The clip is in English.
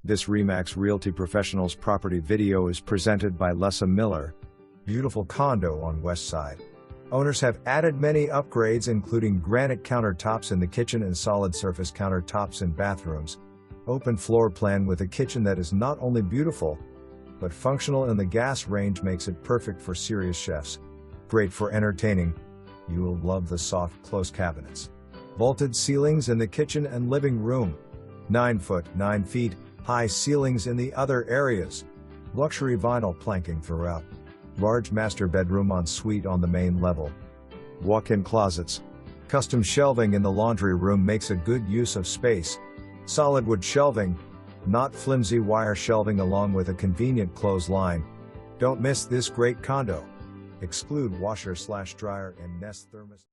This RE/MAX Realty Professionals property video is presented by Lessa Miller. Beautiful condo on West Side. Owners have added many upgrades including granite countertops in the kitchen and solid surface countertops in bathrooms. Open floor plan with a kitchen that is not only beautiful, but functional, and the gas range makes it perfect for serious chefs. Great for entertaining. You will love the soft close cabinets. Vaulted ceilings in the kitchen and living room. 9 feet high ceilings in the other areas. Luxury vinyl planking throughout. Large master bedroom ensuite on the main level. Walk-in closets. Custom shelving in the laundry room makes a good use of space. Solid wood shelving, not flimsy wire shelving, along with a convenient clothesline. Don't miss this great condo. EXCLUDE washer/dryer and Nest thermostat.